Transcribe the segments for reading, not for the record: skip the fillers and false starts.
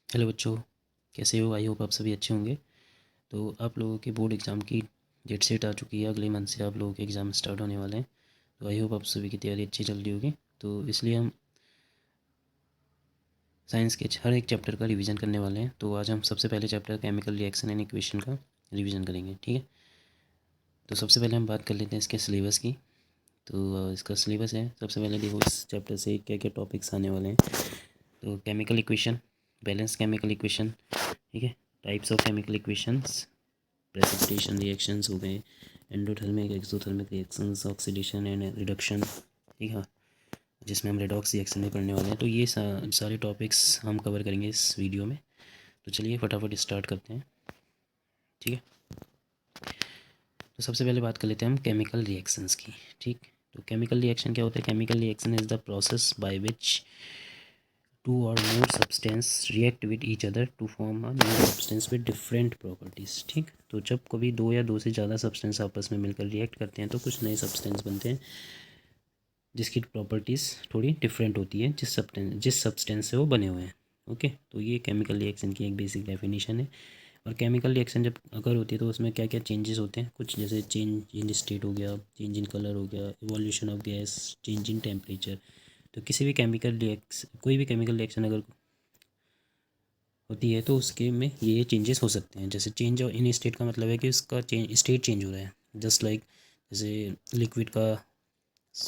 Hello बच्चों, कैसे हो? आई होप आप सभी अच्छे होंगे। तो आप लोगों के बोर्ड एग्ज़ाम की डेट सेट आ चुकी है। अगले मंथ से आप लोगों के एग्ज़ाम स्टार्ट होने वाले हैं। तो आई होप आप सभी की तैयारी अच्छी चल रही होगी। तो इसलिए हम साइंस के हर एक चैप्टर का रिवीजन करने वाले हैं। तो आज हम सबसे पहले chapter chemical reaction and equation का रिवीजन करेंगे, ठीक है। तो सबसे पहले हम बात कर लेते हैं इसके सिलेबस की। तो इसका सिलेबस है, सबसे पहले देखो इस चैप्टर से क्या क्या टॉपिक्स आने वाले हैं। तो chemical equation, balance chemical equation, ठीक है। Types of chemical equations, precipitation reactions हो गए, endothermic exothermic reactions, oxidation and reduction, ठीक है, जिसमें हम रेडॉक्स रिएक्शन भी पढ़ने वाले हैं। तो ये सारे टॉपिक्स हम कवर करेंगे इस वीडियो में। तो चलिए फटाफट स्टार्ट करते हैं, ठीक है। तो सबसे पहले बात कर लेते हैं हम केमिकल रिएक्शंस की, ठीक। तो केमिकल रिएक्शन क्या होता है? Chemical reaction is the process by which two or more substance react with each other to form a new substance with different properties, ठीक। तो जब कभी दो या दो से ज़्यादा सब्सटेंस आपस में मिलकर रिएक्ट करते हैं तो कुछ नए सब्सटेंस बनते हैं जिसकी प्रॉपर्टीज़ थोड़ी डिफरेंट होती है जिस सब्सटेंस से वो बने हुए हैं। ओके, तो ये केमिकल रिएक्शन की एक बेसिक डेफिनेशन है। और केमिकल रिएक्शन जब अगर होती है तो उसमें क्या क्या चेंजेस होते हैं, कुछ जैसे चेंज इन स्टेट हो गया, चेंज इन कलर हो गया, evolution of gas, change in temperature. तो किसी भी केमिकल रिएक्शन, कोई भी केमिकल रिएक्शन अगर होती है तो उसके में ये चेंजेस हो सकते हैं। जैसे चेंज इन स्टेट का मतलब है कि उसका स्टेट चेंज हो रहा है, जस्ट लाइक जैसे लिक्विड का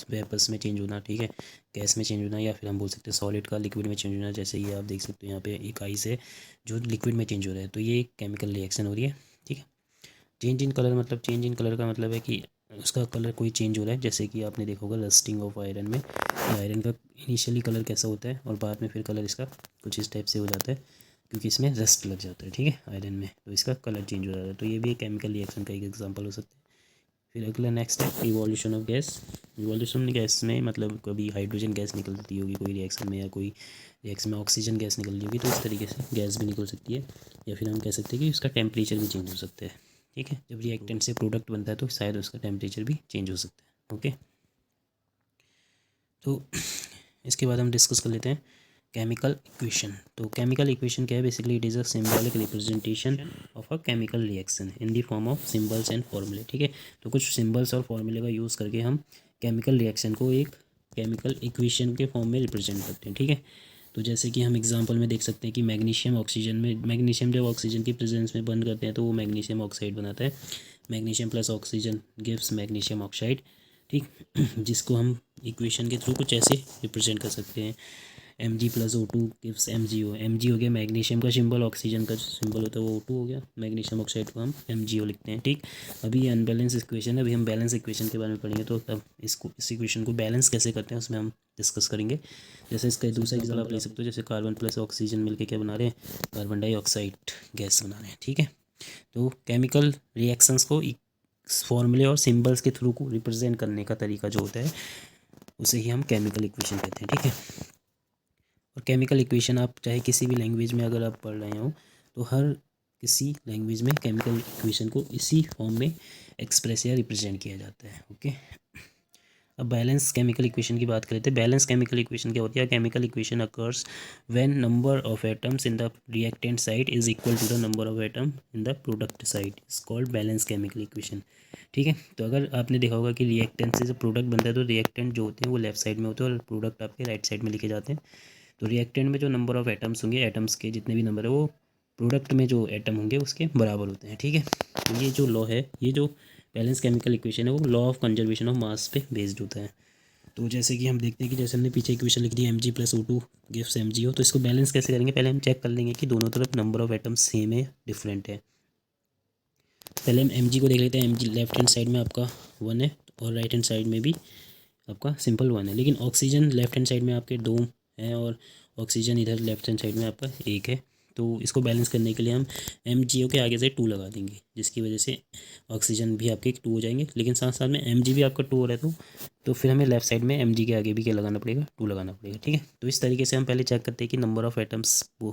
वेपर्स में चेंज होना, ठीक है, गैस में चेंज होना, या फिर हम बोल सकते हैं सॉलिड का लिक्विड में चेंज होना। जैसे ये आप देख सकते हो यहाँ पे एक आइस है जो लिक्विड में चेंज हो रहा है, तो ये एक केमिकल रिएक्शन हो रही है, ठीक है। चेंज इन कलर मतलब, चेंज इन कलर का मतलब है कि उसका कलर कोई चेंज हो रहा है। जैसे कि आपने देखा होगा रस्टिंग ऑफ आयरन में, आयरन का इनिशियली कलर कैसा होता है और बाद में फिर कलर इसका कुछ इस टाइप से हो जाता है क्योंकि इसमें रस्ट लग जाता है, ठीक है, आयरन में, तो इसका कलर चेंज हो जाता है। तो ये भी एक केमिकल रिएक्शन का एक एग्जांपल हो सकता है। फिर अगला नेक्स्ट है evolution of gas. Evolution gas में मतलब कभी हाइड्रोजन गैस निकलती होगी कोई रिएक्शन में, या कोई रिएक्शन में ऑक्सीजन गैस निकल रही होगी, तो इस तरीके से गैस भी निकल सकती है। या फिर हम कह सकते हैं कि उसका टेम्परेचर भी चेंज हो सकता है, ठीक है। जब रिएक्टेंट से प्रोडक्ट बनता है तो शायद उसका टेम्परेचर भी चेंज हो सकता है। ओके, तो इसके बाद हम डिस्कस कर लेते हैं केमिकल इक्वेशन। तो केमिकल इक्वेशन क्या है? Basically it is a symbolic representation of a chemical reaction in the form of symbols and फॉर्मूले, ठीक है। तो कुछ सिंबल्स और फॉर्मूले का यूज़ करके हम केमिकल रिएक्शन को एक केमिकल इक्वेशन के फॉर्म में रिप्रेजेंट करते हैं, ठीक है। तो जैसे कि हम एग्जांपल में देख सकते हैं कि मैग्नीशियम ऑक्सीजन में, मैग्नीशियम जब ऑक्सीजन की प्रेजेंस में बंद करते हैं तो वो मैग्नीशियम ऑक्साइड बनाता है। Magnesium plus oxygen gives magnesium oxide, ठीक। जिसको हम इक्वेशन के थ्रू कुछ ऐसे रिप्रेजेंट कर सकते हैं, Mg+O2 गिव्स MgO। Mg हो गया मैग्नीशियम का सिंबल, ऑक्सीजन का सिंबल होता है वो O2 हो गया, मैग्नीशियम ऑक्साइड को हम MgO लिखते हैं, ठीक। अभी ये अनबैलेंस इक्वेशन है, अभी हम बैलेंस इक्वेशन के बारे में पढ़ेंगे। तो तब इसको, इस इक्वेशन को बैलेंस कैसे करते हैं उसमें हम डिस्कस करेंगे। जैसे इसका दूसरा एग्जाम्पल आप ले सकते हो, जैसे कार्बन प्लस ऑक्सीजन मिलकर क्या बना रहे हैं? कार्बन डाइऑक्साइड गैस बना रहे हैं, ठीक है। तो केमिकल रिएक्शंस को फॉर्मूले और सिंबल्स के थ्रू को रिप्रेजेंट करने का तरीका जो होता है उसे ही हम केमिकल इक्वेशन कहते हैं, ठीक है। और केमिकल इक्वेशन आप चाहे किसी भी लैंग्वेज में अगर आप पढ़ रहे हो तो हर किसी लैंग्वेज में केमिकल इक्वेशन को इसी फॉर्म में एक्सप्रेस या रिप्रेजेंट किया जाता है। ओके, अब बैलेंस केमिकल इक्वेशन की बात करते हैं। बैलेंस केमिकल इक्वेशन क्या होती है? Chemical equation occurs when number of atoms in the reactant side is equal to the number of atom in the product side, is called balance chemical equation, ठीक है। तो अगर आपने देखा होगा कि रिएक्टेंट से जब प्रोडक्ट बनता है तो रिएक्टेंट जो होते हैं वो लेफ्ट साइड में होते हैं और प्रोडक्ट आपके राइट साइड में लिखे जाते हैं। तो रिएक्टेंट में जो नंबर ऑफ एटम्स होंगे, एटम्स के जितने भी नंबर है वो प्रोडक्ट में जो एटम होंगे उसके बराबर होते हैं, ठीक है। तो ये जो लॉ है, ये जो बैलेंस केमिकल इक्वेशन है वो law of conservation of mass पे बेस्ड होता है। तो जैसे कि हम देखते हैं कि जैसे हमने पीछे इक्वेशन लिख दी Mg+O2 गिव्स MgO, तो इसको बैलेंस कैसे करेंगे? पहले हम चेक कर लेंगे कि दोनों तरफ नंबर ऑफ एटम्स सेम है डिफरेंट है। पहले हम Mg को देख लेते हैं। Mg लेफ्ट हैंड साइड में आपका 1 है और राइट हैंड साइड में भी आपका सिंपल 1 है, लेकिन ऑक्सीजन लेफ्ट हैंड साइड में आपके 2 हैं और ऑक्सीजन इधर लेफ्ट हैंड साइड में आपका 1 है। तो इसको बैलेंस करने के लिए हम MgO के आगे से 2 लगा देंगे, जिसकी वजह से ऑक्सीजन भी आपके 2 हो जाएंगे, लेकिन साथ साथ में Mg भी आपका 2 हो रहा है। तो फिर हमें लेफ्ट साइड में Mg के आगे भी क्या लगाना पड़ेगा? 2 लगाना पड़ेगा, ठीक है। तो इस तरीके से हम पहले चेक करते हैं कि नंबर ऑफ एटम्स वो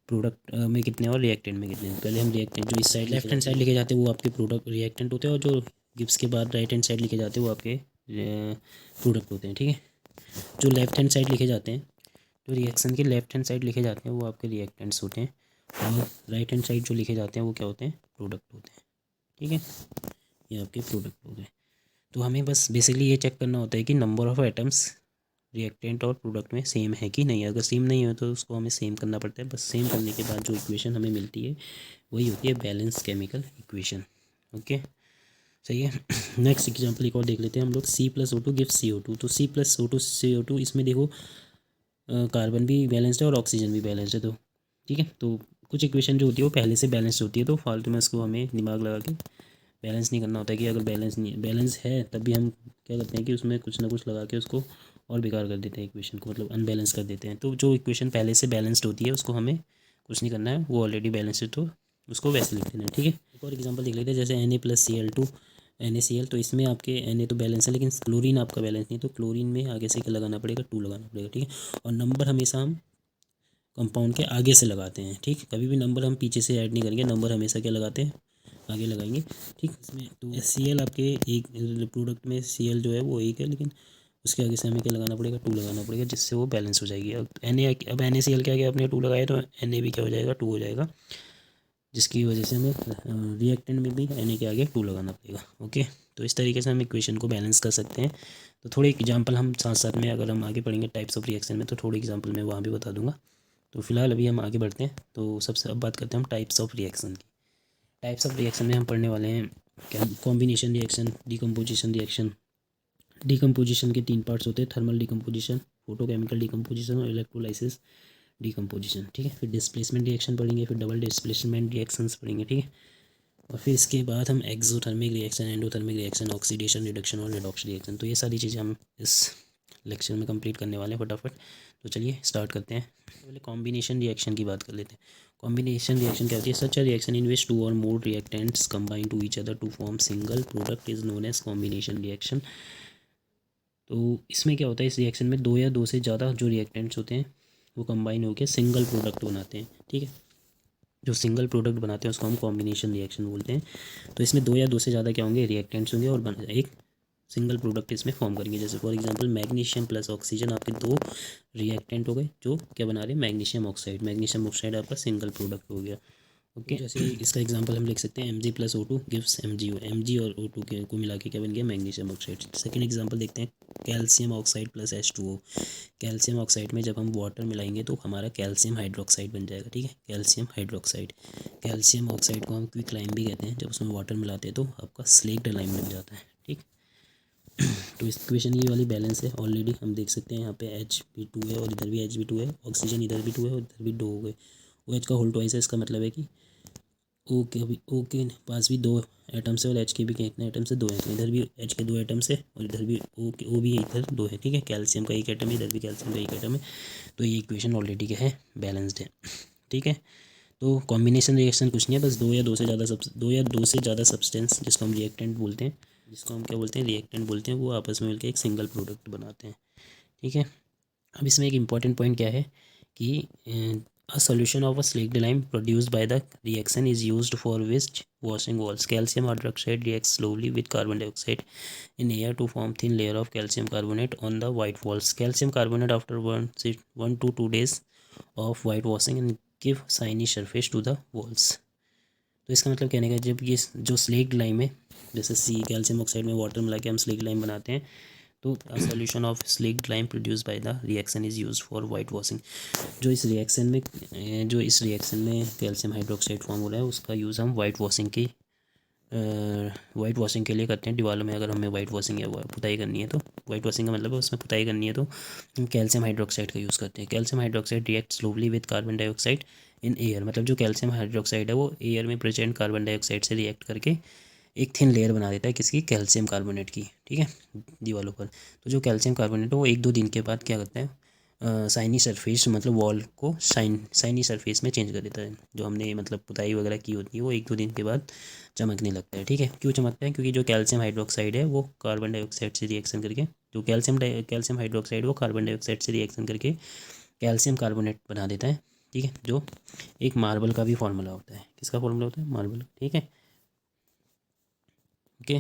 प्रोडक्ट में कितने और रिएक्टेंट में कितने हैं। पहले हम रिएक्टेंट जो इस साइड लेफ्ट हैंड साइड लिखे जाते हैं वो आपके प्रोडक्ट रिएक्टेंट होते हैं, और जो गिब्स के बाद राइट हैंड साइड लिखे जाते हैं वो आपके प्रोडक्ट होते हैं, ठीक है। जो लेफ्ट हैंड साइड लिखे जाते हैं जो रिएक्शन के लेफ्ट हैंड साइड लिखे जाते हैं वो आपके रिएक्टेंट्स होते हैं, और राइट हैंड साइड जो लिखे जाते हैं वो क्या होते हैं, प्रोडक्ट होते हैं। ठीक है, ये आपके प्रोडक्ट हो गए। तो हमें बस बेसिकली ये चेक करना होता है कि नंबर ऑफ़ एटम्स रिएक्टेंट और प्रोडक्ट में सेम है कि नहीं। अगर सेम नहीं हो तो उसको हमें सेम करना पड़ता है। बस सेम करने के बाद जो इक्वेशन हमें मिलती है वही होती है बैलेंस केमिकल इक्वेशन। ओके, सही है। नेक्स्ट एग्जांपल एक और देख लेते हैं हम लोग। C+O2 gives CO2। तो C+O2 इसमें देखो कार्बन भी बैलेंस्ड है और ऑक्सीजन भी बैलेंस्ड है। तो ठीक है, तो कुछ इक्वेशन जो होती है वो पहले से बैलेंस्ड होती है, तो फालतू में उसको हमें दिमाग लगा के बैलेंस नहीं करना होता है कि अगर बैलेंस है तब भी हम क्या करते हैं कि उसमें कुछ ना कुछ लगा के उसको और बेकार कर देते हैं इक्वेशन को, मतलब अनबैलेंस कर देते हैं। तो जो इक्वेशन पहले से बैलेंस्ड होती है उसको हमें कुछ नहीं करना है, वो ऑलरेडी बैलेंस्ड है तो उसको वैसे लिख देना है। ठीक है, एक और एग्जांपल देख लेते हैं, जैसे Na+Cl2 NaCl। तो इसमें आपके Na तो बैलेंस है लेकिन क्लोरीन आपका बैलेंस नहीं है, तो क्लोरीन में आगे से क्या लगाना पड़ेगा, 2 लगाना पड़ेगा। ठीक है, और नंबर हमेशा हम कंपाउंड के आगे से लगाते हैं। ठीक, कभी भी नंबर हम पीछे से ऐड नहीं करेंगे, नंबर हमेशा क्या लगाते हैं, आगे लगाएंगे। ठीक, इसमें तो Cl आपके एक प्रोडक्ट में Cl जो है वो एक है, लेकिन उसके आगे से हमें क्या लगाना पड़ेगा, 2 लगाना पड़ेगा, जिससे वो बैलेंस हो जाएगी। अब NaCl क्या गया, अपने 2 लगाए तो Na भी क्या हो जाएगा, 2 हो जाएगा, जिसकी वजह से हमें रिएक्टेंट में भी Na के आगे 2 लगाना पड़ेगा। ओके, तो इस तरीके से हम इक्वेशन को बैलेंस कर सकते हैं। तो थोड़े एग्जांपल हम साथ साथ में, अगर हम आगे पढ़ेंगे टाइप्स ऑफ रिएक्शन में, तो थोड़े एग्जांपल मैं वहाँ भी बता दूंगा। तो फिलहाल अभी हम आगे बढ़ते हैं। तो सबसे अब बात करते हैं हम टाइप्स ऑफ रिएक्शन की। टाइप्स ऑफ रिएक्शन में हम पढ़ने वाले हैं क्या, combination reaction, decomposition reaction. Decomposition के 3 पार्ट्स होते हैं, थर्मल डिकम्पोजिशन, फोटोकेमिकल डिकम्पोजिशन और इलेक्ट्रोलाइसिस डिकम्पोजिशन। ठीक है, फिर डिस्प्लेसमेंट रिएक्शन पढ़ेंगे, फिर डबल डिस्प्लेसमेंट रिएक्शंस पढ़ेंगे। ठीक है, और फिर इसके बाद हम exothermic reaction, endothermic reaction, oxidation reduction और रिडॉक्स रिएक्शन, तो ये सारी चीज़ें हम इस लेक्चर में कंप्लीट करने वाले हैं फटाफट। तो चलिए स्टार्ट करते हैं। पहले कॉम्बिनेशन रिएक्शन की बात कर लेते हैं। कॉम्बिनेशन रिएक्शन क्या होती है, सच a reaction in which 2 or more reactants combine to each other to form single product is known as combination reaction. तो इसमें क्या होता है, इस रिएक्शन में 2 या 2 से ज़्यादा जो रिएक्टेंट्स होते हैं वो कंबाइन होकर सिंगल प्रोडक्ट बनाते हैं। ठीक है, जो सिंगल प्रोडक्ट बनाते हैं उसको हम कॉम्बिनेशन रिएक्शन बोलते हैं। तो इसमें 2 या 2 से ज़्यादा क्या होंगे, रिएक्टेंट्स होंगे और एक सिंगल प्रोडक्ट इसमें फॉर्म करेंगे। जैसे for example magnesium plus oxygen आपके 2 रिएक्टेंट हो गए जो क्या बना रहे हैं, मैग्नीशियम ऑक्साइड आपका सिंगल प्रोडक्ट हो गया। ओके, जैसे इसका एग्जांपल हम लिख सकते हैं Mg+O2 गिव्स MgO। Mg और O2 के को मिला के क्या बन गया, मैग्नीशियम ऑक्साइड। सेकंड एग्जांपल देखते हैं, calcium oxide plus H2O। Calcium oxide में जब हम वाटर मिलाएंगे तो हमारा कैल्शियम हाइड्रोक्साइड बन जाएगा। ठीक है, कैल्शियम हाइड्रोक्साइड। कैल्शियम ऑक्साइड को हम क्विक लाइम भी कहते हैं, जब उसमें वाटर मिलाते हैं तो आपका स्लेक्ड लाइम बन जाता है। ठीक, तो इस इक्वेशन ये वाली बैलेंस है, ऑलरेडी हम देख सकते हैं यहाँ पे H भी 2 है और इधर भी H भी 2 है, ऑक्सीजन इधर भी 2 है और इधर भी 2 हो गए। OH का होल ट्वाइस है, इसका मतलब है कि O के पास भी 2 एटम्स है और H के भी कितने एटम्स है, 2 है। तो इधर भी H के 2 एटम्स है और इधर भी O भी इधर 2 है। ठीक है, कैल्शियम का 1 एटम है, इधर भी कैल्शियम का 1 एटम है। तो ये इक्वेशन ऑलरेडी क्या है, बैलेंस्ड है। ठीक है, तो कॉम्बिनेशन रिएक्शन कुछ नहीं है, बस 2 या 2 से ज़्यादा सब्सटेंस, जिसको हम रिएक्टेंट बोलते हैं, जिसको हम क्या बोलते हैं, रिएक्टेंट बोलते हैं, वो आपस में मिलकर एक सिंगल प्रोडक्ट बनाते हैं। ठीक है, अब इसमें एक इम्पॉर्टेंट पॉइंट क्या है कि a solution of a slaked lime produced by the reaction is used for which washing walls. Calcium hydroxide reacts slowly with carbon dioxide in air to form thin layer of calcium carbonate on the white walls. Calcium carbonate after 1 to 2 days of white washing and give shiny surface to the walls. तो इसका मतलब कहने का, जब ये जो slaked lime है, जैसे कैल्शियम ऑक्साइड में वाटर मिला के हम स्लेक्ड लाइम बनाते हैं, तो a solution of slaked lime produced by the reaction is used for white washing. जो इस रिएक्शन में कैल्शियम हाइड्रोक्साइड फॉर्म हो रहा है उसका यूज़ हम वाइट वॉशिंग के लिए करते हैं। दीवारों में अगर हमें वाइट वॉशिंग या पुताई करनी है, तो वाइट वॉशिंग का मतलब है उसमें पुताई करनी है, तो हम कैल्शियम हाइड्रोक्साइड का यूज़ करते हैं। Calcium hydroxide react slowly with carbon dioxide in air. मतलब जो कैल्शियम हाइड्रोक्साइड है वो एयर में प्रेजेंट कार्बन डाइऑक्साइड से रिएक्ट करके एक थिन लेयर बना देता है, किसकी, कैल्शियम कार्बोनेट की। ठीक है, दीवारों पर। तो जो कैल्शियम कार्बोनेट है वो 1-2 दिन के बाद क्या करता है, शाइनी सरफेस, मतलब वॉल को शाइनी सरफेस में चेंज कर देता है। जो हमने मतलब पुताई वगैरह की होती है वो 1-2 दिन के बाद चमकने लगता है। ठीक है, क्यों चमकता है, क्योंकि जो कैल्शियम हाइड्रोक्साइड है वो कार्बन डाइऑक्साइड से रिएक्शन करके, जो कैल्शियम हाइड्रोक्साइड वो कार्बन डाइऑक्साइड से रिएक्शन करके कैल्शियम कार्बोनेट बना देता है। ठीक है, जो एक मार्बल का भी फॉर्मूला होता है। किसका फॉर्मूला होता है, मार्बल। ठीक है, ओके।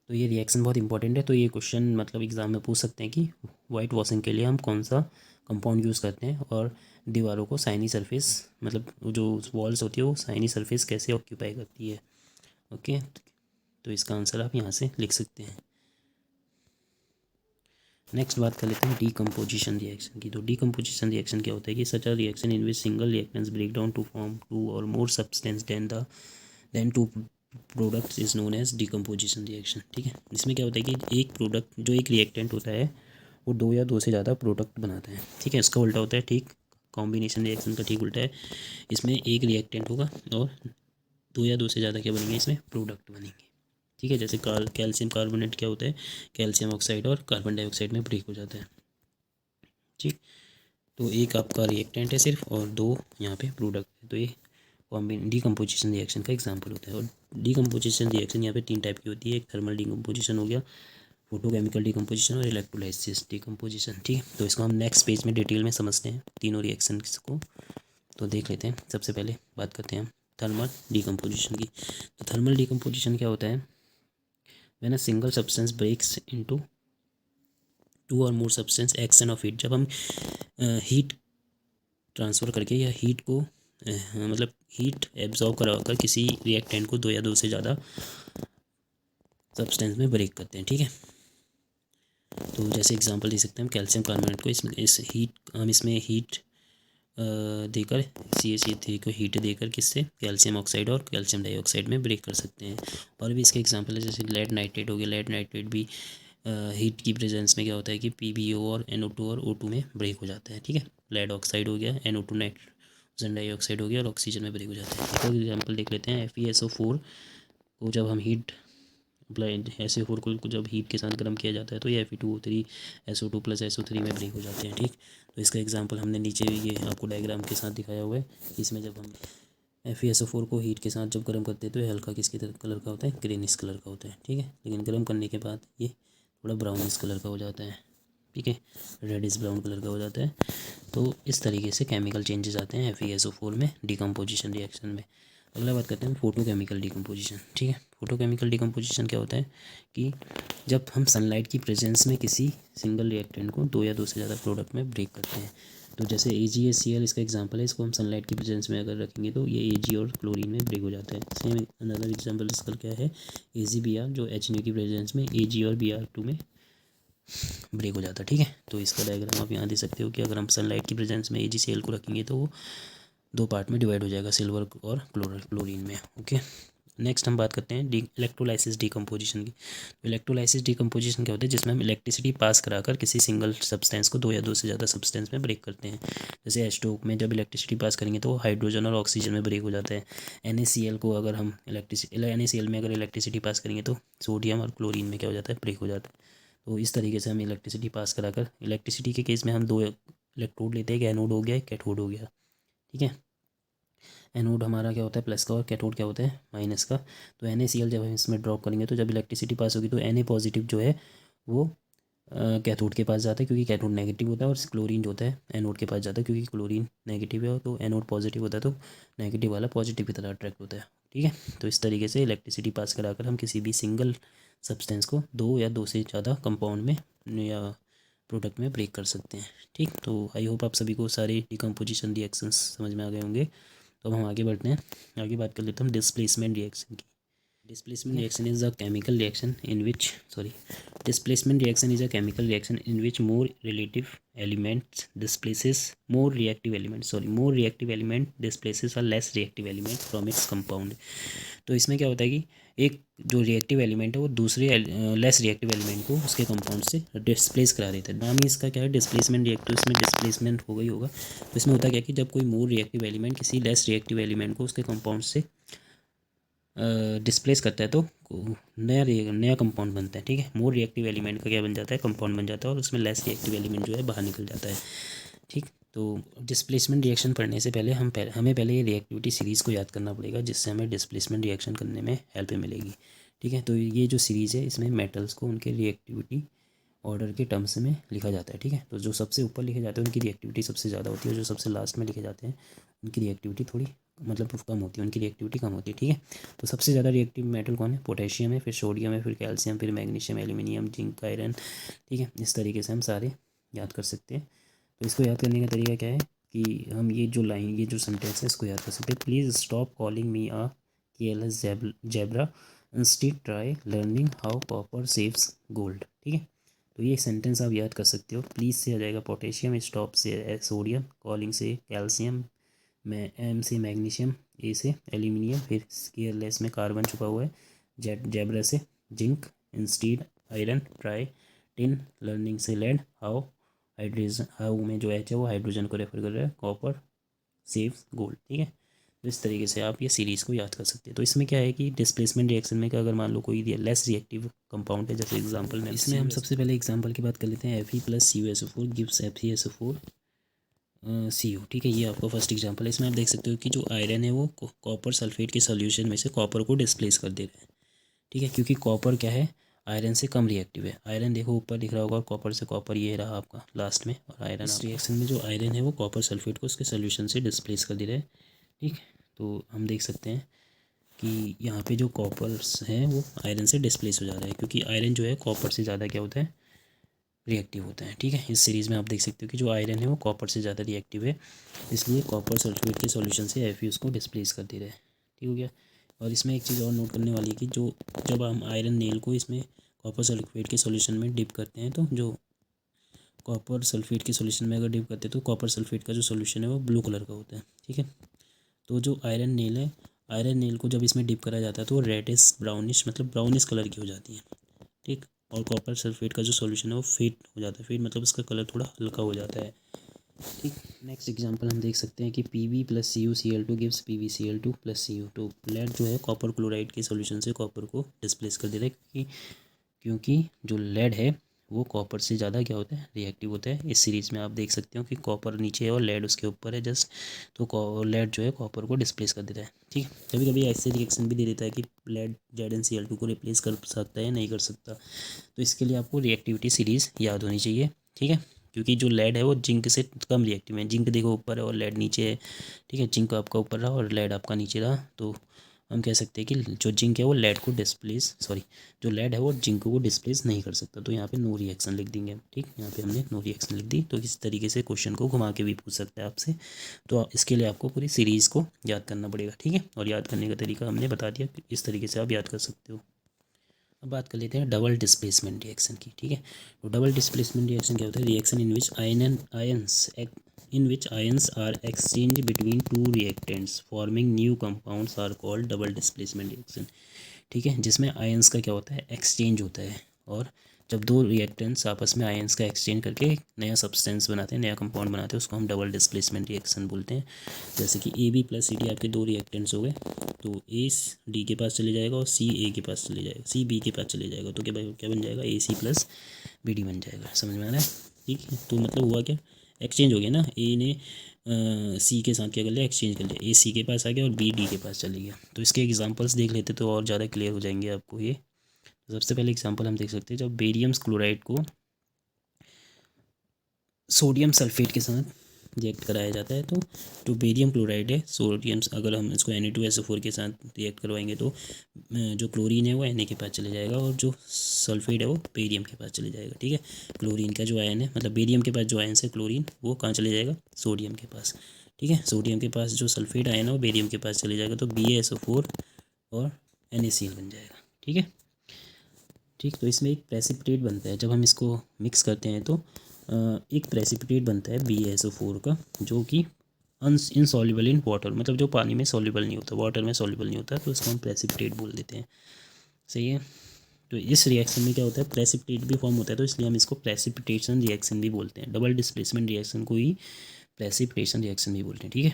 तो ये रिएक्शन बहुत इंपॉर्टेंट है। तो ये क्वेश्चन मतलब एग्जाम में पूछ सकते हैं कि वाइट वॉशिंग के लिए हम कौन सा कंपाउंड यूज़ करते हैं और दीवारों को साइनी सरफेस, मतलब जो वॉल्स होती है वो साइनी सरफेस कैसे ऑक्यूपाई करती है। ओके, तो इसका आंसर आप यहाँ से लिख सकते हैं। नेक्स्ट बात कर लेते हैं डीकम्पोजिशन रिएक्शन की। तो डीकम्पोजिशन रिएक्शन क्या होता है कि such a reaction in which single reactants break down to form two or more substance then two products is known as decomposition reaction. ठीक है, इसमें क्या होता है कि एक प्रोडक्ट जो एक रिएक्टेंट होता है वो दो या दो से ज़्यादा प्रोडक्ट बनाता है। ठीक है, इसका उल्टा होता है, ठीक कॉम्बिनेशन रिएक्शन का ठीक उल्टा है। इसमें एक रिएक्टेंट होगा और दो या दो से ज़्यादा क्या बनेंगे, इसमें प्रोडक्ट बनेंगे। ठीक है, जैसे कैल्शियम कार्बोनेट क्या होता है, कैल्शियम ऑक्साइड और कार्बन डाइऑक्साइड में ब्रेक हो जाता है। ठीक, तो एक आपका रिएक्टेंट है सिर्फ और दो यहाँ पे प्रोडक्ट है, तो ये डीकम्पोजिशन रिएक्शन का एग्जांपल होता है। और डीकम्पोजिशन रिएक्शन यहाँ पे तीन टाइप की होती है, एक थर्मल डीकम्पोजिशन हो गया, फोटोकेमिकल डीकम्पोजिशन और इलेक्ट्रोलाइसिस डीकम्पोजिशन। ठीक है, तो इसको हम नेक्स्ट पेज में डिटेल में समझते हैं तीनों रिएक्शन को। तो देख लेते हैं, सबसे पहले बात करते हैं हम थर्मल डीकम्पोजिशन की। तो थर्मल डीकम्पोजिशन क्या होता है, when a single substance breaks into two or more substance action of heat. जब हम हीट ट्रांसफ़र करके या हीट को मतलब हीट एब्जॉर्ब कराकर किसी रिएक्टेंट को दो या दो से ज़्यादा सब्सटेंस में ब्रेक करते हैं। ठीक है, तो जैसे एग्जांपल दे सकते हैं हम कैल्शियम कार्बोनेट को, इसमें हीट देकर CaCO3 को हीट देकर किससे, कैल्शियम ऑक्साइड और कैल्शियम डाइऑक्साइड में ब्रेक कर सकते हैं। और भी इसके एग्जांपल है, जैसे लेड नाइट्रेट हो गया, लेड नाइट्रेट भी हीट की प्रेजेंस में क्या होता है कि PbO और NO2 और O2 में ब्रेक हो जाता है। ठीक है, लेड ऑक्साइड हो गया, NO2 नाइट्रोजन डाइऑक्साइड हो गया और ऑक्सीजन में ब्रेक हो जाता है। एक एग्जाम्पल देख लेते हैं, FeSO4 को जब हम हीट SO4 को जब हीट के साथ गर्म किया जाता है तो ये Fe2O3 SO2 + SO3 में ब्रेक हो जाते हैं। ठीक, तो इसका एग्जांपल हमने नीचे ये आपको डायग्राम के साथ दिखाया हुआ है। इसमें जब हम FeSO4 को हीट के साथ जब गर्म करते हैं तो ये हल्का किसकी तरह कलर का होता है, ग्रीनिश कलर का होता है। ठीक है, लेकिन गर्म करने के बाद ये थोड़ा ब्राउनिश कलर का हो जाता है। ठीक है, रेडिश ब्राउन कलर का हो जाता है। तो इस तरीके से केमिकल चेंजेस आते हैं FeSO4 में डीकम्पोजिशन रिएक्शन में। अगला बात करते हैं फोटोकेमिकल डीकम्पोजिशन। ठीक है, फोटोकेमिकल डीकम्पोजिशन क्या होता है कि जब हम सनलाइट की प्रेजेंस में किसी सिंगल रिएक्टेंट को दो या दो से ज़्यादा प्रोडक्ट में ब्रेक करते हैं। तो जैसे AgCl इसका एग्जांपल है, इसको हम सनलाइट की प्रेजेंस में अगर रखेंगे तो ये Ag और क्लोरीन में ब्रेक हो जाता है। सेम अनदर एग्जांपल इसका क्या है, AgBr जो HNO की प्रेजेंस में Ag और Br2 में ब्रेक हो जाता है। ठीक है, तो इसका डायग्राम आप यहाँ दे सकते हो कि अगर हम सनलाइट की प्रेजेंस में AgCl को रखेंगे तो वो दो पार्ट में डिवाइड हो जाएगा, सिल्वर और क्लोरीन में। ओके, नेक्स्ट हम बात करते हैं इलेक्ट्रोलाइसिस डीकम्पोजिशन की। तो इलेक्ट्रोलाइसिस डीकम्पोजिशन क्या होता है, जिसमें हम इलेक्ट्रिसिटी पास कराकर किसी सिंगल सब्सटेंस को दो या दो से ज़्यादा सब्सटेंस में ब्रेक करते हैं। जैसे H2O में जब इलेक्ट्रिसिटी पास करेंगे तो हाइड्रोजन और ऑक्सीजन में ब्रेक हो जाता है। NaCl को अगर हम NaCl में अगर इलेक्ट्रिसिटी पास करेंगे तो सोडियम और क्लोरीन में क्या हो जाता है, ब्रेक हो जाता है। तो इस तरीके से हम इलेक्ट्रिसिटी पास कराकर, इलेक्ट्रिसिटी के केस में हम दो इलेक्ट्रोड लेते हैं, एक एनोड हो गया, एक कैथोड हो गया। ठीक है, एनोड हमारा क्या होता है प्लस का और कैथोड क्या होता है माइनस का। तो NaCl जब हम इसमें ड्रॉप करेंगे तो जब इलेक्ट्रिसिटी पास होगी तो Na पॉजिटिव जो है वो कैथोड के पास जाता है क्योंकि कैथोड नेगेटिव होता है, और क्लोरीन जो होता है एनोड के पास जाता है क्योंकि क्लोरीन नेगेटिव है, तो एनोड पॉजिटिव होता है तो नेगेटिव वाला पॉजिटिव की तरह अट्रैक्ट होता है। ठीक है, तो इस तरीके से इलेक्ट्रिसिटी पास कराकर हम किसी भी सिंगल सब्सटेंस को दो या दो से ज़्यादा कंपाउंड में या प्रोडक्ट में ब्रेक कर सकते हैं। ठीक, तो आई होप आप सभी को सारे डिकम्पोजिशन रिएक्शंस समझ में आ गए होंगे। तो अब हम आगे बढ़ते हैं, आगे बात कर लेते हैं हम डिस्प्लेसमेंट रिएक्शन की। Displacement reaction is a chemical reaction in which displacement reaction is a chemical reaction in which more reactive element displaces more reactive element displaces a less reactive element from its compound। तो इसमें क्या होता है कि एक जो reactive element है वो दूसरे लेस रिएक्टिव एलिमेंट को उसके कंपाउंड से डिस्प्लेस करा देता है। नाम ही इसका क्या है, डिस्प्लेसमेंट रिएक्टिव, इसमें डिस्प्लेसमेंट हो गई होगा। तो इसमें होता क्या है कि जब कोई मोर रिएक्टिव एलिमेंट किसी लेस रिएक्टिव एलिमेंट को उसके कंपाउंड से डिस्प्लेस करता है तो नया कंपाउंड बनता है। ठीक है, मोर रिएक्टिव एलिमेंट का क्या बन जाता है, कंपाउंड बन जाता है, और उसमें लेस रिएक्टिव एलिमेंट जो है बाहर निकल जाता है। ठीक, तो डिस्प्लेसमेंट रिएक्शन पढ़ने से पहले हमें पहले ये रिएक्टिविटी सीरीज़ को याद करना पड़ेगा, जिससे हमें डिस्प्लेसमेंट रिएक्शन करने में हेल्प मिलेगी। ठीक है, तो ये जो सीरीज़ है इसमें मेटल्स को उनके रिएक्टिविटी ऑर्डर के टर्म्स में लिखा जाता है। ठीक है, तो जो सबसे ऊपर लिखे जाते हैं उनकी रिएक्टिविटी सबसे ज़्यादा होती है, और जो सबसे लास्ट में लिखे जाते हैं उनकी रिएक्टिविटी थोड़ी मतलब कम होती है, उनकी रिएक्टिविटी कम होती है। ठीक है, तो सबसे ज़्यादा रिएक्टिव मेटल कौन है, पोटेशियम है, फिर सोडियम है, फिर कैल्शियम, फिर मैग्नीशियम, एल्यूमिनियम, जिंक, आयरन। ठीक है, इस तरीके से हम सारे याद कर सकते हैं। तो इसको याद करने का तरीका क्या है कि हम ये जो लाइन, ये जो सेंटेंस है, इसको याद कर सकते हैं। Please stop calling me a careless zebra, instead try learning how copper saves gold. ठीक है, तो ये सेंटेंस आप याद कर सकते हो। प्लीज़ से आ जाएगा पोटेशियम, स्टॉप से सोडियम, कॉलिंग से कैल्शियम, में एम से मैग्नीशियम, ए से एल्यूमिनियम, फिर केयरलेस में कार्बन छुपा हुआ है, जेब्रा से zinc, instead iron, try tin, learning से लेड, हाउ हाइड्रोजन, हाउ में जो एच है वो हाइड्रोजन को रेफर कर रहा है, कॉपर सेव गोल्ड। ठीक है, तो इस तरीके से आप ये सीरीज़ को याद कर सकते हैं। तो इसमें क्या है कि डिस्प्लेसमेंट रिएक्शन में, अगर मान लो कोई लेस रिएक्टिव कंपाउंड है, जैसे एग्जांपल में इसमें हम सबसे पहले एग्जांपल की बात कर लेते हैं। Fe+CuSO4 gives FeSO4 CO। ठीक है, ये आपका फर्स्ट एग्जांपल है। इसमें आप देख सकते हो कि जो आयरन है वो कॉपर सल्फेट के सॉल्यूशन में से कॉपर को डिस्प्लेस कर दे रहा है। ठीक है, क्योंकि कॉपर क्या है, आयरन से कम रिएक्टिव है। आयरन देखो ऊपर दिख रहा होगा, और कॉपर से कॉपर ये रहा आपका लास्ट में, और आयरन इस रिएक्शन में जो आयरन है वो कॉपर सल्फेट को उसके सोल्यूशन से डिस्प्लेस कर दे रहा है। ठीक, तो हम देख सकते हैं कि यहाँ पे जो कॉपर्स हैं वो आयरन से डिस्प्लेस हो जा रहा है, क्योंकि आयरन जो है कॉपर से ज़्यादा क्या होता है, रिएक्टिव होता है। ठीक है, इस सीरीज़ में आप देख सकते हो कि जो आयरन है वो कॉपर से ज़्यादा रिएक्टिव है, इसलिए कॉपर सल्फेट के सॉल्यूशन से Fe उसको डिस्प्लेस कर दे रहा है। ठीक हो गया। और इसमें एक चीज़ और नोट करने वाली है कि जो जब हम आयरन नेल को इसमें कॉपर सल्फेट के सॉल्यूशन में डिप करते हैं, तो जो कॉपर सल्फेट के सॉल्यूशन में अगर डिप करते हैं तो कॉपर सल्फेट का जो सॉल्यूशन है वो ब्लू कलर का होता है। ठीक है, तो जो आयरन नेल है, आयरन नेल को जब इसमें डिप करा जाता है तो रेडिश ब्राउनिश, मतलब ब्राउनिश कलर की हो जाती है। ठीक, और कॉपर सल्फेट का जो सॉल्यूशन है वो फेड हो जाता है। फेड मतलब उसका कलर थोड़ा हल्का हो जाता है। ठीक, नेक्स्ट एग्जांपल हम देख सकते हैं कि Pb+CuCl2 गिव्स PbCl2+Cu। तो लेड जो है कॉपर क्लोराइड के सॉल्यूशन से कॉपर को डिस्प्लेस कर दे रहा है, क्योंकि जो लेड है वो कॉपर से ज़्यादा क्या होता है, रिएक्टिव होता है। इस सीरीज़ में आप देख सकते हो कि कॉपर नीचे है और लेड उसके ऊपर है जस्ट, तो लेड जो है कॉपर को डिस्प्लेस कर देता है। ठीक, कभी कभी ऐसे रिएक्शन भी दे देता है कि लेड ZnCl2 को रिप्लेस कर सकता है, नहीं कर सकता। तो इसके लिए आपको रिएक्टिविटी सीरीज़ याद होनी चाहिए। ठीक है, क्योंकि जो लेड है वो जिंक से कम रिएक्टिव है। जिंक देखो ऊपर है और लेड नीचे है। ठीक है, जिंक आपका ऊपर रहा और लेड आपका नीचे रहा, तो हम कह सकते हैं कि जो जिंक है वो लेड को डिस्प्लेस, सॉरी, जो लेड है वो जिंक को डिस्प्लेस नहीं कर सकता। तो यहाँ पे नो रिएक्शन लिख देंगे हम। ठीक, यहाँ पे हमने नो रिएक्शन लिख दी। तो इस तरीके से क्वेश्चन को घुमा के भी पूछ सकता है आपसे। तो इसके लिए आपको पूरी सीरीज़ को याद करना पड़ेगा। ठीक है, और याद करने का तरीका हमने बता दिया, इस तरीके से आप याद कर सकते हो। अब बात कर लेते हैं डबल डिस्प्लेसमेंट रिएक्शन की। ठीक है, तो डबल डिस्प्लेसमेंट रिएक्शन क्या होता है, reaction in which ions are exchange between two reactants forming new compounds are called double displacement reaction. ठीक है, जिसमें आयंस का क्या होता है, एक्सचेंज होता है, और जब दो रिएक्टेंट्स आपस में आयंस का एक्सचेंज करके एक नया सब्सटेंस बनाते हैं, नया कंपाउंड बनाते हैं, उसको हम डबल डिस्प्लेसमेंट रिएक्शन बोलते हैं। जैसे कि AB+CD आपके दो रिएक्टेंट्स हो गए, तो A D के पास चले जाएगा और C A के पास चले जाएगा, C B के पास चले जाएगा, तो क्या बन जाएगा, AC+BD बन जाएगा। समझ में आ रहा है? ठीक है, तो मतलब हुआ क्या, एक्सचेंज हो गया ना, ए ने सी के साथ क्या कर लिया, एक्सचेंज कर लिया, ए सी के पास आ गया और बी डी के पास चले गया। तो इसके एग्जांपल्स देख लेते तो और ज़्यादा क्लियर हो जाएंगे आपको ये। तो सबसे पहले एग्जांपल हम देख सकते हैं, जब बेरियम क्लोराइड को सोडियम सल्फेट के साथ रिएक्ट कराया जाता है, तो जो बेरियम क्लोराइड है, सोडियम, अगर हम इसको Na2SO4 के साथ रिएक्ट करवाएंगे तो जो क्लोरीन है वो Na के पास चले जाएगा और जो सल्फेट है वो बेरियम के पास चले जाएगा। ठीक है, क्लोरीन का जो आयन है, मतलब बेरियम के पास जो आयन है क्लोरीन, वो कहाँ चले जाएगा, सोडियम के पास। ठीक है, सोडियम के पास जो सल्फेट आयन है वो बेरियम के पास चले जाएगा, तो BaSO4 और NaCl बन जाएगा। ठीक है, ठीक, तो इसमें एक प्रेसिपिटेट बनता है। जब हम इसको मिक्स करते हैं तो एक प्रेसिपिटेट बनता है BaSO4 का, जो कि इनसॉल्युबल इन वाटर, मतलब जो पानी में सॉल्युबल नहीं होता, वाटर में सॉल्युबल नहीं होता, तो इसको हम प्रेसिपिटेट बोल देते हैं। सही है, तो इस रिएक्शन में क्या होता है, प्रेसिपिटेट भी फॉर्म होता है, तो इसलिए हम इसको प्रेसिपिटेशन रिएक्शन भी बोलते हैं। डबल डिस्प्लेसमेंट रिएक्शन को ही प्रेसिपिटेशन रिएक्शन भी बोलते हैं। ठीक है,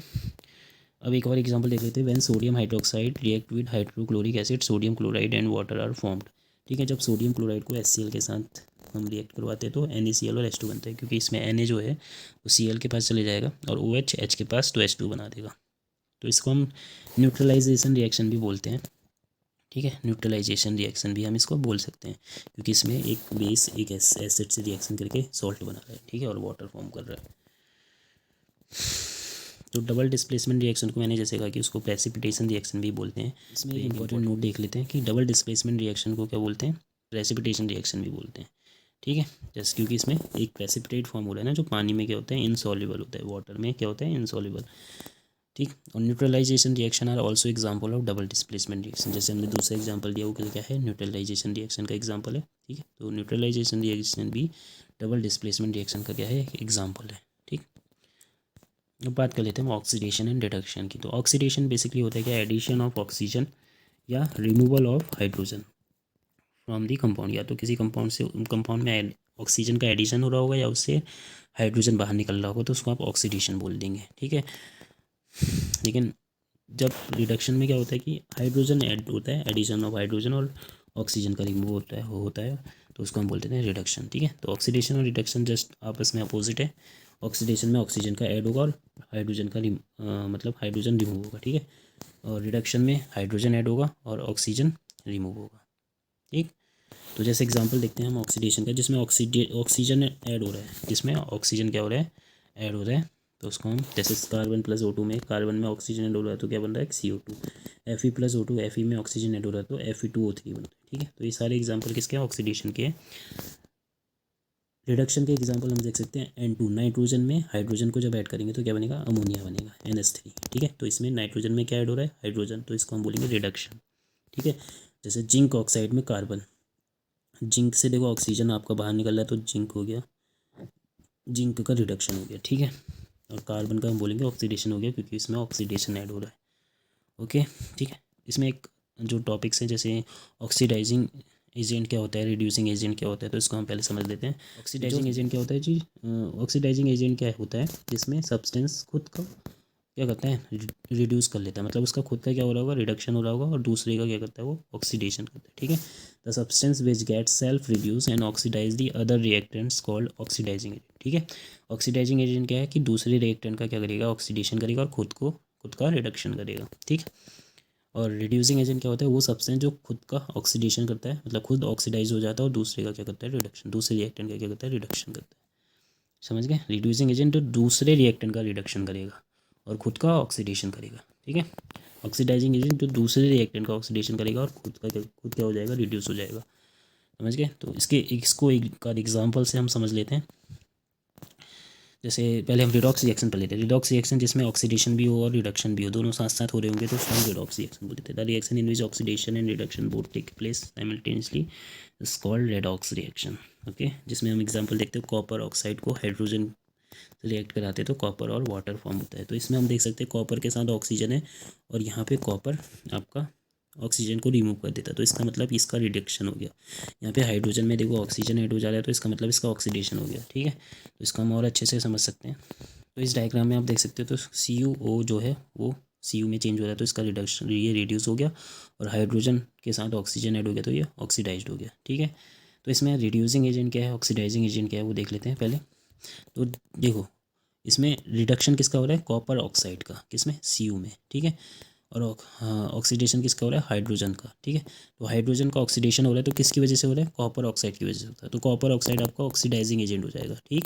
अब एक और एग्जांपल देख लेते हैं। When sodium hydroxide react with hydrochloric acid, sodium chloride and water are formed. ठीक है, जब सोडियम क्लोराइड को HCl के साथ हम रिएक्ट करवाते हैं तो NaCl और H2 बनता है, क्योंकि इसमें Na जो है वो Cl के पास चले जाएगा और OH H के पास, तो H2 बना देगा। तो इसको हम न्यूट्रलाइजेशन रिएक्शन भी बोलते हैं। ठीक है, न्यूट्रलाइजेशन रिएक्शन भी हम इसको बोल सकते हैं, क्योंकि इसमें एक बेस एक एसिड से रिएक्शन करके सॉल्ट बना रहा है। ठीक है, और वाटर फॉर्म कर रहा है। तो डबल डिस्प्लेसमेंट रिएक्शन को मैंने जैसे कहा कि उसको प्रेसिपिटेशन रिएक्शन भी बोलते हैं। इसमें एक इंपॉर्टेंट नोट देख लेते हैं कि डबल डिस्प्लेसमेंट रिएक्शन को क्या बोलते हैं, प्रेसिपिटेशन रिएक्शन भी बोलते हैं। ठीक है। जैसे क्योंकि इसमें एक प्रेसिपिटेट फॉर्म हो रहा है ना, जो पानी में क्या होता है, इनसॉल्युबल होता है, वाटर में क्या होता है, इनसॉल्युबल। ठीक। और neutralisation reaction are also example of double displacement reaction. जैसे हमने दूसरा एग्जाम्पल दिया, वो क्या है, न्यूट्रलाइजेशन रिएक्शन का एग्जाम्पल है। ठीक है, तो न्यूट्रलाइजेशन रिएक्शन भी डबल डिस्प्लेसमेंट रिएक्शन का क्या है, एग्जाम्पल है। ठीक। अब बात कर लेते हैं ऑक्सीडेशन एंड रिडक्शन की। तो ऑक्सीडेशन बेसिकली होता है क्या, एडिशन ऑफ ऑक्सीजन या removal of hydrogen from the compound. या तो किसी कंपाउंड से, कंपाउंड में ऑक्सीजन का एडिशन हो रहा होगा या उससे हाइड्रोजन बाहर निकल रहा होगा, तो उसको आप ऑक्सीडेशन बोल देंगे। ठीक है। लेकिन जब रिडक्शन में क्या होता है कि हाइड्रोजन ऐड होता है, एडिशन ऑफ हाइड्रोजन, और ऑक्सीजन का रिमूव होता है तो उसको हम बोलते हैं रिडक्शन। ठीक है। तो ऑक्सीडेशन और रिडक्शन जस्ट आपस में अपोजिट है। ऑक्सीडेशन में ऑक्सीजन का ऐड होगा और हाइड्रोजन का मतलब हाइड्रोजन रिमूव होगा। ठीक है। और रिडक्शन में हाइड्रोजन ऐड होगा और ऑक्सीजन रिमूव होगा। ठीक। तो जैसे एग्जांपल देखते हैं हम ऑक्सीडेशन का, जिसमें ऑक्सीजन ऐड हो रहा है, जिसमें ऑक्सीजन क्या हो रहा है, ऐड हो रहा है। तो उसको हम जैसे कार्बन प्लस O2 में, कार्बन में ऑक्सीजन ऐड हो रहा है तो क्या बन रहा है, CO2। Fe plus O2, Fe में ऑक्सीजन ऐड हो रहा है तो Fe2O3 बन रहा है। ठीक है। तो ये सारे एग्जाम्पल किसके हैं, ऑक्सीडेशन के हैं। रिडक्शन के एग्जाम्पल हम देख सकते हैं N2, नाइट्रोजन में हाइड्रोजन को जब ऐड करेंगे तो क्या बनेगा, अमोनिया बनेगा, NH3। ठीक है। तो इसमें नाइट्रोजन में क्या ऐड हो रहा है, हाइड्रोजन, तो इसको हम बोलेंगे रिडक्शन। ठीक है। जैसे जिंक ऑक्साइड में कार्बन, जिंक से देखो ऑक्सीजन आपका बाहर निकल रहा है तो जिंक हो गया, जिंक का रिडक्शन हो गया। ठीक है। और कार्बन का हम बोलेंगे ऑक्सीडेशन हो गया, क्योंकि इसमें ऑक्सीडेशन ऐड हो रहा है। ओके। ठीक है। इसमें एक जो टॉपिक्स हैं, जैसे ऑक्सीडाइजिंग एजेंट क्या होता है, रिड्यूसिंग एजेंट क्या होता है, तो इसको हम पहले समझ लेते हैं। ऑक्सीडाइजिंग एजेंट क्या होता है जी, ऑक्सीडाइजिंग एजेंट क्या होता है, जिसमें सब्सटेंस खुद का क्या करता है, रिड्यूस कर लेता है, मतलब उसका खुद का क्या हो रहा होगा, रिडक्शन हो रहा होगा, और दूसरे का क्या करता है, वो ऑक्सीडेशन करता है। ठीक है। The substance which get self reduce and oxidise the other reactants called oxidising agent. ठीक है। ऑक्सीडाइजिंग एजेंट क्या है कि दूसरे रिएक्टेंट का क्या करेगा, ऑक्सीडेशन करेगा और खुद का रिडक्शन करेगा। ठीक। और रिड्यूसिंग एजेंट क्या होता है, वो सब्सटेंस जो खुद का ऑक्सीडेशन करता है, मतलब खुद ऑक्सीडाइज हो जाता है, और दूसरे का क्या करता है, रिडक्शन, दूसरे रिएक्टेंट का क्या करता है, रिडक्शन करता है। समझ गए। रिड्यूसिंग एजेंट जो दूसरे रिएक्टेंट का रिडक्शन करेगा और खुद का ऑक्सीडेशन करेगा। ठीक है। ऑक्सीडाइजिंग एजेंट जो दूसरे रिएक्टेंट का ऑक्सीडेशन करेगा और खुद क्या हो जाएगा, रिड्यूस हो जाएगा। समझ गए। तो इसको एक एग्जांपल से हम समझ लेते हैं। जैसे पहले हम रिडॉक्स रिएक्शन पर लेते हैं। रिडॉक्स रिएक्शन जिसमें ऑक्सीडेशन भी हो और रिडक्शन भी हो, दोनों साथ साथ हो रहे होंगे तो उसको हम रिडॉक्स रिएक्शन बोलते हैं। The reaction in which oxidation and reduction both take place simultaneously is called redox reaction. Okay. जिसमें हम एग्जांपल देखते हैं, कॉपर ऑक्साइड को हाइड्रोजन रिएक्ट कराते हैं तो कॉपर और वाटर फॉर्म होता है। तो इसमें हम देख सकते हैं कॉपर के साथ ऑक्सीजन है और यहाँ पे कॉपर आपका ऑक्सीजन को रिमूव कर देता है, तो इसका मतलब इसका रिडक्शन हो गया। यहाँ पे हाइड्रोजन में देखो ऑक्सीजन ऐड हो जा रहा है तो इसका मतलब इसका ऑक्सीडेशन हो गया। ठीक है। तो इसका हम और अच्छे से समझ सकते हैं। तो इस डायग्राम में आप देख सकते हो, तो CuO जो है वो Cu में चेंज हो रहा है तो इसका रिडक्शन, ये रिड्यूस हो गया, और हाइड्रोजन के साथ ऑक्सीजन ऐड हो गया तो ये ऑक्सीडाइज्ड हो गया। ठीक है। तो इसमें रिड्यूसिंग एजेंट क्या है, ऑक्सीडाइजिंग एजेंट क्या है, वो देख लेते हैं पहले। तो देखो इसमें रिडक्शन किसका हो रहा है, कॉपर ऑक्साइड का, किसमें, Cu में। ठीक है। और ऑक्सीडेशन किसका हो रहा है, हाइड्रोजन का। ठीक है। तो हाइड्रोजन का ऑक्सीडेशन हो रहा है तो किसकी वजह से हो रहा है, कॉपर ऑक्साइड की वजह से होता है, तो कॉपर ऑक्साइड आपका ऑक्सीडाइजिंग एजेंट हो जाएगा। ठीक।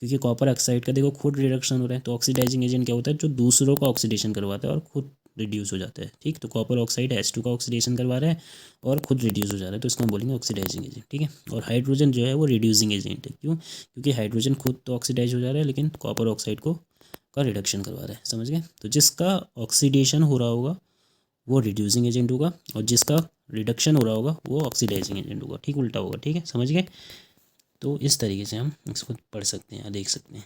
क्योंकि कॉपर ऑक्साइड का देखो खुद रिडक्शन हो रहा है, तो ऑक्सीडाइजिंग एजेंट क्या होता है, जो दूसरों का ऑक्सीडेशन करवाता है और खुद रिड्यूस हो जाता है। ठीक। तो कॉपर ऑक्साइड H2 का ऑक्सीडेशन करवा रहा है और खुद रिड्यूस हो जा रहा है, तो इसको हम बोलेंगे ऑक्सीडाइजिंग एजेंट। ठीक है। और हाइड्रोजन जो है वो रिड्यूसिंग एजेंट है। क्यों, क्योंकि हाइड्रोजन खुद तो ऑक्सीडाइज हो जा रहा है लेकिन कॉपर ऑक्साइड को का रिडक्शन करवा रहा है। समझ गए। तो जिसका ऑक्सीडेशन हो रहा होगा वो रिड्यूसिंग एजेंट होगा, और जिसका रिडक्शन हो रहा होगा वो ऑक्सीडाइजिंग एजेंट होगा। ठीक, उल्टा होगा। ठीक है। समझ गए। तो इस तरीके से हम इसको पढ़ सकते हैं या देख सकते हैं।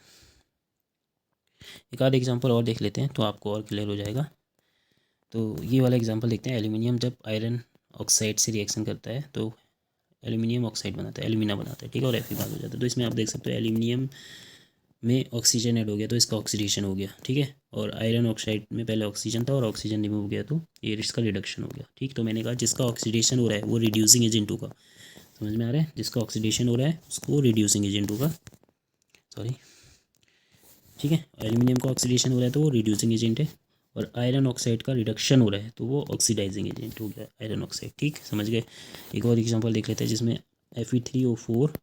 एक आध एग्जांपल और देख लेते हैं तो आपको और क्लियर हो जाएगा। तो ये वाला एग्जांपल देखते हैं। एल्यूमिनियम जब आयरन ऑक्साइड से रिएक्शन करता है तो एल्यूमिनियम ऑक्साइड बनाता है, एल्यूमिना बनाता है। ठीक है। और Fe बाहर हो जाता है। तो इसमें आप देख सकते हो एल्यूमिनियम में ऑक्सीजन ऐड हो गया तो इसका ऑक्सीडेशन हो गया। ठीक है। और आयरन ऑक्साइड में पहले ऑक्सीजन था और ऑक्सीजन रिमूव हो गया तो ये इसका रिडक्शन हो गया। ठीक। तो मैंने कहा जिसका ऑक्सीडेशन हो रहा है वो रिड्यूसिंग एजेंट होगा। समझ में आ रहा है। जिसका ऑक्सीडेशन हो रहा है उसको रिड्यूसिंग एजेंट होगा। सॉरी। ठीक है। एल्यूमिनियम का ऑक्सीडेशन हो रहा है तो वो रिड्यूसिंग एजेंट है, और आयरन ऑक्साइड का रिडक्शन हो रहा है तो वो ऑक्सीडाइजिंग एजेंट हो गया, आयरन ऑक्साइड। ठीक, समझ गए। एक और एग्जांपल देख लेते हैं जिसमें Fe3O4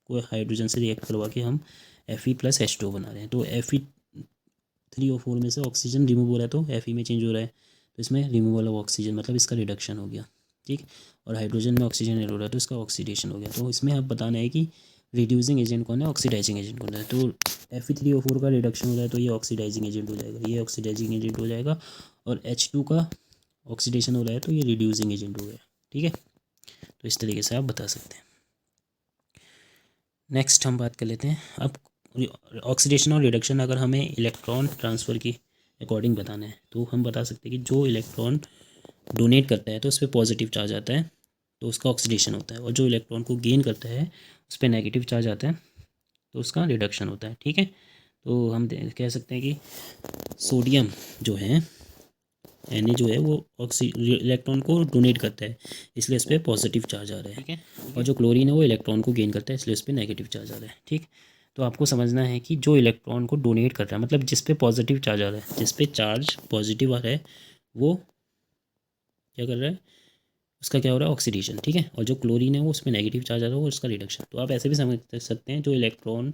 को हाइड्रोजन से रिएक्ट करवा के हम Fe+H2 बना रहे हैं। तो Fe3O4 में से ऑक्सीजन रिमूव हो रहा है तो Fe में चेंज हो रहा है, तो इसमें रिमूवल ऑफ ऑक्सीजन मतलब इसका रिडक्शन हो गया। ठीक। और हाइड्रोजन में ऑक्सीजन ऐड हो रहा है तो इसका ऑक्सीडेशन हो गया। तो इसमें आप बताना है कि रिड्यूसिंग एजेंट कौन है, ऑक्सीडाइजिंग एजेंट कौन है। तो Fe3O4 का रिडक्शन हो रहा है तो ये ऑक्सीडाइजिंग एजेंट हो जाएगा, ये ऑक्सीडाइजिंग एजेंट हो जाएगा। और H2 का ऑक्सीडेशन हो रहा है तो ये रिड्यूसिंग एजेंट हो गया। ठीक है, तो इस तरीके से आप बता सकते हैं। नेक्स्ट हम बात कर लेते हैं अब ऑक्सीडेशन और रिडक्शन। अगर हमें इलेक्ट्रॉन ट्रांसफ़र की अकॉर्डिंग बताना है तो हम बता सकते हैं कि जो इलेक्ट्रॉन डोनेट करता है तो उस पर पॉजिटिव चार्ज आता है तो उसका ऑक्सीडेशन होता है, और जो इलेक्ट्रॉन को गेन करता है उस पर नेगेटिव चार्ज आता है तो उसका रिडक्शन होता है। ठीक है, तो हम कह सकते हैं कि सोडियम जो है Na जो है वो इलेक्ट्रॉन को डोनेट करता है इसलिए इस पर पॉजिटिव चार्ज आ रहा है। ठीक है, और जो क्लोरीन है वो इलेक्ट्रॉन को गेन करता है इसलिए इस पर नेगेटिव चार्ज आ रहा है। ठीक, तो आपको समझना है कि जो इलेक्ट्रॉन को डोनेट कर रहा है मतलब जिस पे पॉजिटिव चार्ज आ रहा है, जिस पे चार्ज पॉजिटिव आ रहा है वो क्या कर रहा है, उसका क्या हो रहा है, ऑक्सीडेशन। ठीक है, और जो क्लोरीन है वो उसमें नेगेटिव चार्ज आ रहा है वो उसका रिडक्शन। तो आप ऐसे भी समझ सकते हैं जो इलेक्ट्रॉन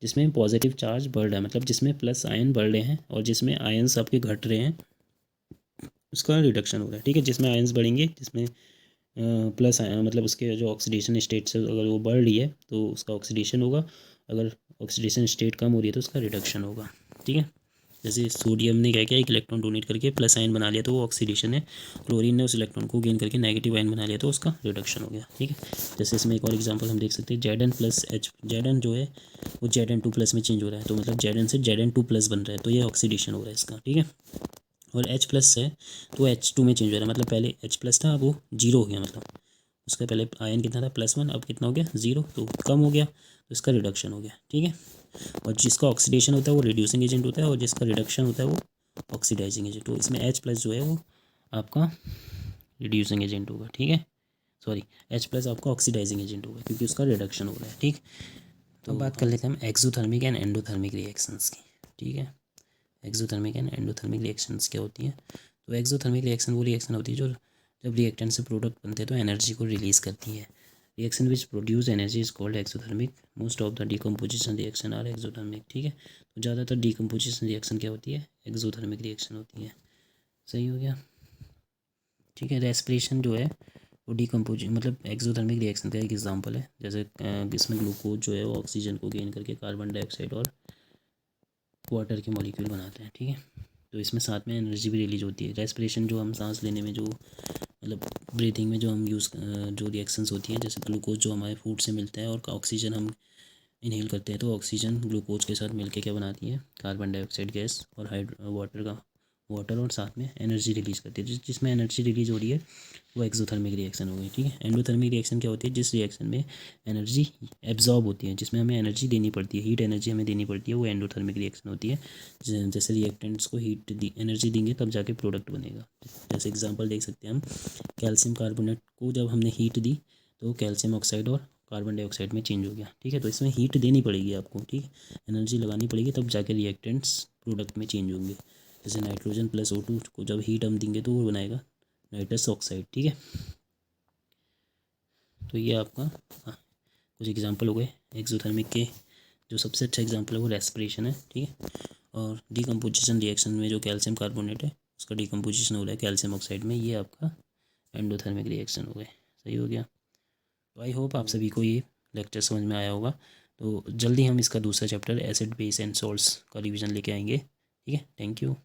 जिसमें पॉजिटिव चार्ज बढ़ रहा है मतलब जिसमें प्लस आयन बढ़ रहे हैं और जिसमें आयन्स आपके घट रहे हैं उसका रिडक्शन हो रहा है। ठीक है, जिसमें आयन्स बढ़ेंगे, जिसमें प्लस मतलब उसके जो ऑक्सीडेशन स्टेट से अगर वो बढ़ रही है तो उसका ऑक्सीडेशन होगा, अगर ऑक्सीडेशन स्टेट कम हो रही है तो उसका रिडक्शन होगा। ठीक है, जैसे सोडियम ने क्या किया, एक इलेक्ट्रॉन डोनेट करके प्लस आयन बना लिया तो वो ऑक्सीडेशन है। क्लोरीन ने उस इलेक्ट्रॉन को गेन करके नेगेटिव आयन बना लिया तो उसका रिडक्शन हो गया। ठीक है, जैसे इसमें एक और एग्जांपल हम देख सकते हैं Zn+H। Zn जो है वो Zn2+ में चेंज हो रहा है तो मतलब Zn से Zn2+ बन रहा है तो ये ऑक्सीडेशन हो रहा है इसका। ठीक है, और H+ है तो H2 में चेंज हो रहा है मतलब पहले H+ था वो 0 हो गया, मतलब उसका पहले आयन कितना था +1 अब कितना हो गया 0 तो कम हो गया तो इसका रिडक्शन हो गया। ठीक है, और जिसका ऑक्सीडेशन होता है वो रिड्यूसिंग एजेंट होता है और जिसका रिडक्शन होता है वो ऑक्सीडाइजिंग एजेंट। तो इसमें H+ जो है वो आपका रिड्यूसिंग एजेंट होगा। ठीक है, सॉरी H+ आपका ऑक्सीडाइजिंग एजेंट होगा क्योंकि उसका रिडक्शन हो रहा है। ठीक, तो अब बात कर लेते हैं हम एक्सोथर्मिक एंड एंडोथर्मिक रिएक्शंस की। ठीक है, एक्सोथर्मिक एंड एंडोथर्मिक रिएक्शंस क्या होती हैं। तो एक्सोथर्मिक रिएक्शन वो रिएक्शन होती है जो जब रिएक्टेंट से प्रोडक्ट बनते हैं तो एनर्जी को रिलीज़ करती है। Reaction which produce energy is called exothermic. Most of the decomposition reaction are exothermic. ठीक है, तो ज़्यादातर डिकम्पोजिशन रिएक्शन क्या होती है, एक्सोथर्मिक रिएक्शन होती है। सही हो गया। ठीक है, रेस्पिरेशन जो है वो डिकम्पोज मतलब एक्सोथर्मिक रिएक्शन का एक एग्जांपल है। जैसे इसमें ग्लूकोज जो है वो ऑक्सीजन को गेन करके कार्बन डाइऑक्साइड और वाटर के मॉलिक्यूल बनाते हैं। ठीक है, तो इसमें साथ में एनर्जी भी रिलीज होती है। रेस्पिरेशन जो हम सांस लेने में जो मतलब ब्रीथिंग में जो हम जो रिएक्शंस होती हैं, जैसे ग्लूकोज जो हमारे फूड से मिलता है और ऑक्सीजन हम इनहेल करते हैं तो ऑक्सीजन ग्लूकोज के साथ मिलकर क्या बनाती है, कार्बन डाइऑक्साइड गैस और वाटर और साथ में एनर्जी रिलीज करती है। जिसमें एनर्जी रिलीज हो रही है वो एक्सोथर्मिक रिएक्शन हो गई। ठीक है, एंडोथर्मिक रिएक्शन क्या होती है, जिस रिएक्शन में एनर्जी एब्जॉर्ब होती है, जिसमें हमें एनर्जी देनी पड़ती है, हीट एनर्जी हमें देनी पड़ती है, वो एंडोथर्मिक रिएक्शन होती है। जैसे रिएक्टेंट्स को एनर्जी देंगे तब जाके प्रोडक्ट बनेगा। जैसे एग्जाम्पल देख सकते हैं हम, कैल्शियम कार्बोनेट को जब हमने हीट दी तो कैल्शियम ऑक्साइड और कार्बन डाइऑक्साइड में चेंज हो गया। ठीक है, तो इसमें हीट देनी पड़ेगी आपको। ठीक, एनर्जी लगानी पड़ेगी तब जाके रिएक्टेंट्स प्रोडक्ट में चेंज होंगे। जैसे नाइट्रोजन + O2 को जब हीट हम देंगे तो वो बनाएगा नाइट्रस ऑक्साइड। ठीक है, तो ये आपका कुछ एग्जांपल हो गए एक्सोथर्मिक के। जो सबसे अच्छा एग्जांपल है वो रेस्पिरेशन है। ठीक है, और डिकम्पोजिशन रिएक्शन में जो कैल्शियम कार्बोनेट है उसका डिकम्पोजिशन हो रहा है कैल्शियम ऑक्साइड में, ये आपका एंडोथर्मिक रिएक्शन हो गए। सही हो गया। तो आई होप आप सभी को ये लेक्चर समझ में आया होगा। तो जल्दी हम इसका दूसरा chapter acid base and salts का रिवीजन लेके आएंगे। ठीक है, थैंक यू।